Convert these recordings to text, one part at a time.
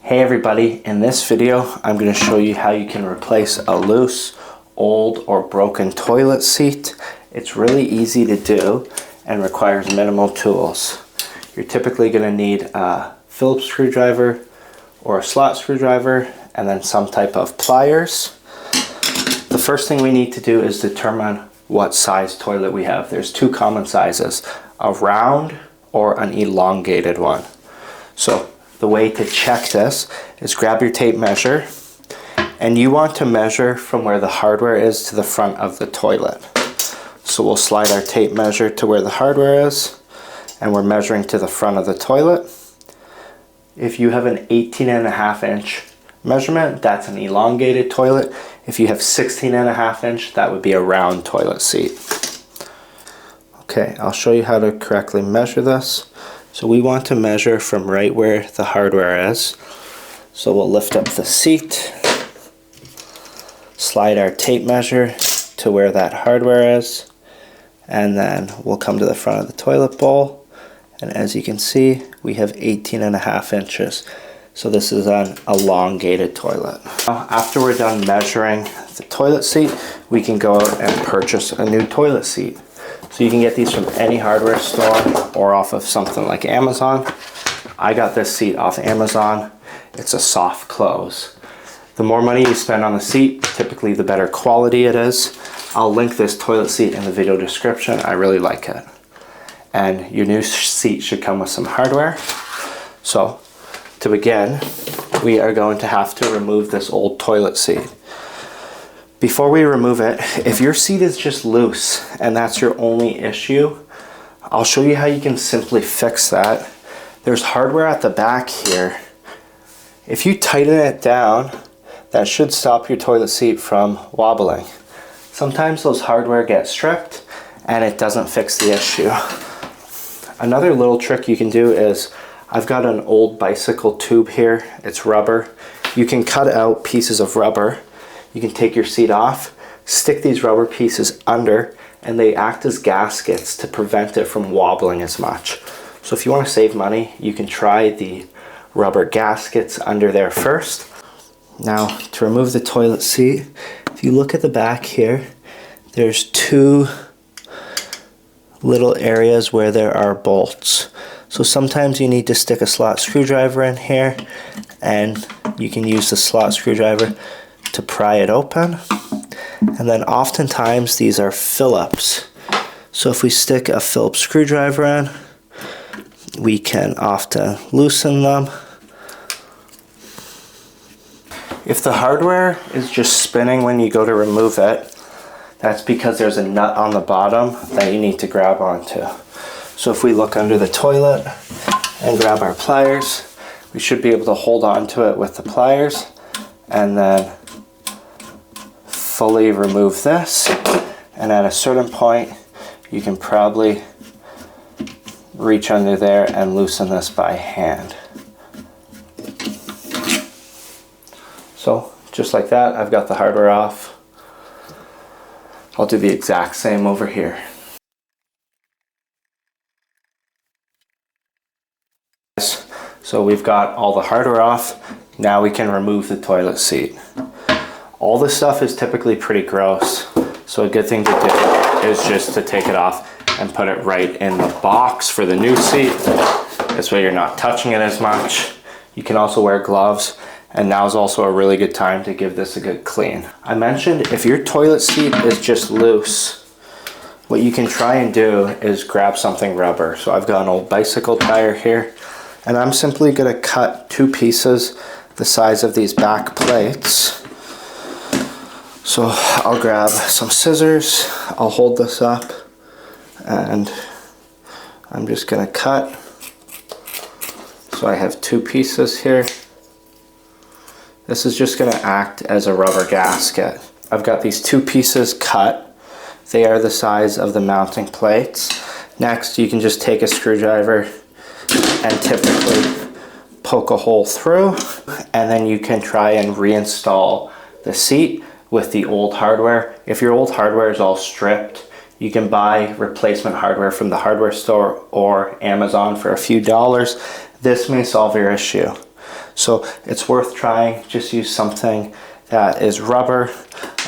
Hey everybody, in this video I'm going to show you how you can replace a loose, old or broken toilet seat. It's really easy to do and requires minimal tools. You're typically going to need a Phillips screwdriver or a slot screwdriver and then some type of pliers. The first thing we need to do is determine what size toilet we have. There's two common sizes, a round or an elongated one. So the way to check this is grab your tape measure, and you want to measure from where the hardware is to the front of the toilet. So we'll slide our tape measure to where the hardware is, and we're measuring to the front of the toilet. If you have an 18.5 inch measurement, that's an elongated toilet. If you have 16.5 inch, that would be a round toilet seat. Okay, I'll show you how to correctly measure this. So we want to measure from right where the hardware is. So we'll lift up the seat, slide our tape measure to where that hardware is, and then we'll come to the front of the toilet bowl. And as you can see, we have 18.5 inches. So this is an elongated toilet. Now, after we're done measuring the toilet seat, we can go out and purchase a new toilet seat. So you can get these from any hardware store or off of something like Amazon. I got this seat off Amazon. It's a soft close. The more money you spend on the seat, typically the better quality it is. I'll link this toilet seat in the video description. I really like it. And your new seat should come with some hardware. So to begin, we are going to have to remove this old toilet seat. Before we remove it, if your seat is just loose and that's your only issue, I'll show you how you can simply fix that. There's hardware at the back here. If you tighten it down, that should stop your toilet seat from wobbling. Sometimes those hardware get stripped and it doesn't fix the issue. Another little trick you can do is, I've got an old bicycle tube here. It's rubber. You can cut out pieces of rubber. You can take your seat off, stick these rubber pieces under, and they act as gaskets to prevent it from wobbling as much. So if you want to save money, you can try the rubber gaskets under there first. Now, to remove the toilet seat, if you look at the back here, there's two little areas where there are bolts. So sometimes you need to stick a slot screwdriver in here, and you can use the slot screwdriver to pry it open. And then oftentimes these are Phillips. So if we stick a Phillips screwdriver in, we can often loosen them. If the hardware is just spinning when you go to remove it, that's because there's a nut on the bottom that you need to grab onto. So if we look under the toilet and grab our pliers, we should be able to hold on to it with the pliers and then fully remove this. And at a certain point, you can probably reach under there and loosen this by hand. So just like that, I've got the hardware off. I'll do the exact same over here. So we've got all the hardware off. Now we can remove the toilet seat. All this stuff is typically pretty gross, so a good thing to do is just to take it off and put it right in the box for the new seat. This way you're not touching it as much. You can also wear gloves, and now is also a really good time to give this a good clean. I mentioned if your toilet seat is just loose, what you can try and do is grab something rubber. So I've got an old bicycle tire here, and I'm simply going to cut two pieces the size of these back plates. So I'll grab some scissors, I'll hold this up, and I'm just going to cut. So I have two pieces here. This is just going to act as a rubber gasket. I've got these two pieces cut. They are the size of the mounting plates. Next, you can just take a screwdriver and typically poke a hole through, and then you can try and reinstall the seat with the old hardware. If your old hardware is all stripped, you can buy replacement hardware from the hardware store or Amazon for a few dollars. This may solve your issue. So it's worth trying. Just use something that is rubber.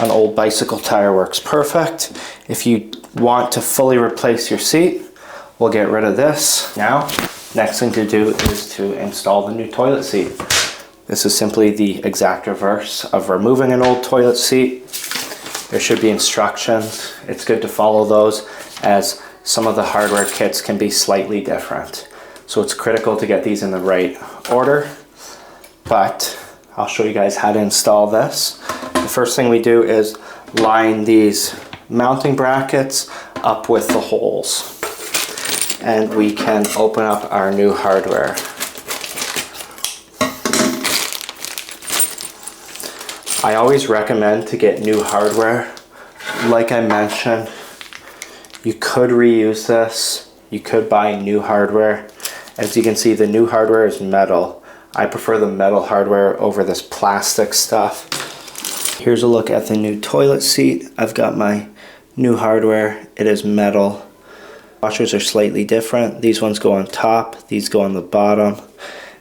An old bicycle tire works perfect. If you want to fully replace your seat, we'll get rid of this. Now, next thing to do is to install the new toilet seat. This is simply the exact reverse of removing an old toilet seat. There should be instructions. It's good to follow those, as some of the hardware kits can be slightly different. So it's critical to get these in the right order. But I'll show you guys how to install this. The first thing we do is line these mounting brackets up with the holes. And we can open up our new hardware. I always recommend to get new hardware. Like I mentioned, you could reuse this. You could buy new hardware. As you can see, the new hardware is metal. I prefer the metal hardware over this plastic stuff. Here's a look at the new toilet seat. I've got my new hardware. It is metal. Washers are slightly different. These ones go on top, these go on the bottom.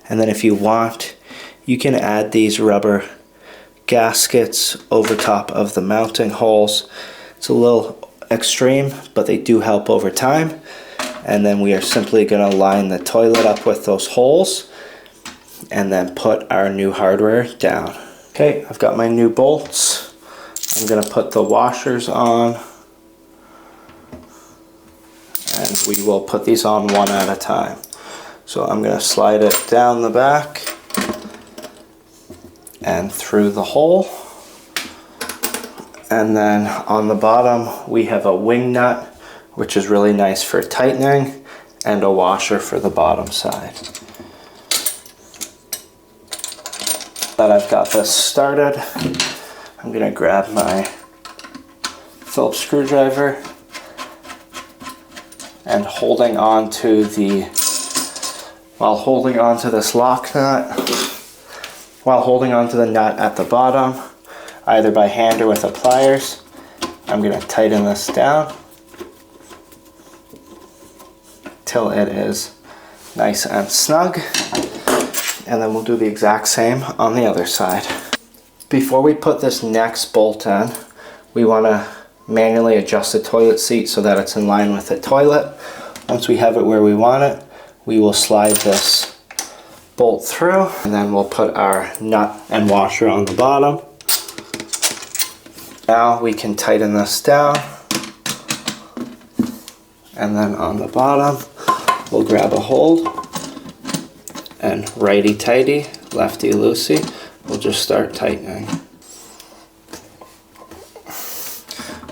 And then if you want, you can add these rubber gaskets over top of the mounting holes. It's a little extreme, but they do help over time. And then we are simply going to line the toilet up with those holes and then put our new hardware down. Okay, I've got my new bolts. I'm going to put the washers on, and we will put these on one at a time. So I'm going to slide it down the back and through the hole, and then on the bottom we have a wing nut, which is really nice for tightening, and a washer for the bottom side. That I've got this started, I'm going to grab my Phillips screwdriver, and while holding on to this lock nut, while holding on to the nut at the bottom, either by hand or with the pliers, I'm going to tighten this down till it is nice and snug, and then we'll do the exact same on the other side. Before we put this next bolt in, we want to manually adjust the toilet seat so that it's in line with the toilet. Once we have it where we want it, we will slide this bolt through, and then we'll put our nut and washer on the bottom. Now we can tighten this down, and then on the bottom we'll grab a hold, and righty tighty, lefty loosey, we'll just start tightening.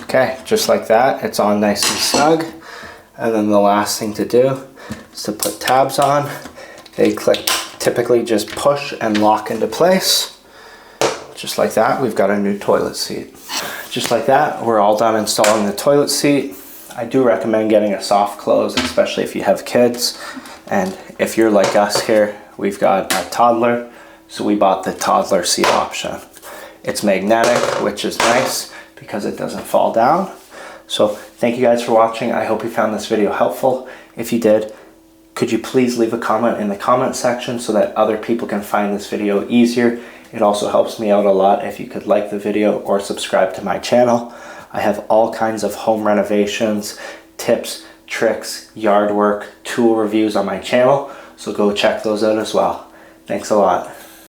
Okay, just like that, it's on nice and snug. And then the last thing to do is to put tabs on. They typically just push and lock into place. Just like that, we've got a new toilet seat. Just like that, we're all done installing the toilet seat. I do recommend getting a soft close, especially if you have kids. And if you're like us here, we've got a toddler, so we bought the toddler seat option. It's magnetic, which is nice because it doesn't fall down. So thank you guys for watching. I hope you found this video helpful. If you did, could you please leave a comment in the comment section so that other people can find this video easier? It also helps me out a lot if you could like the video or subscribe to my channel. I have all kinds of home renovations, tips, tricks, yard work, tool reviews on my channel, so go check those out as well. Thanks a lot.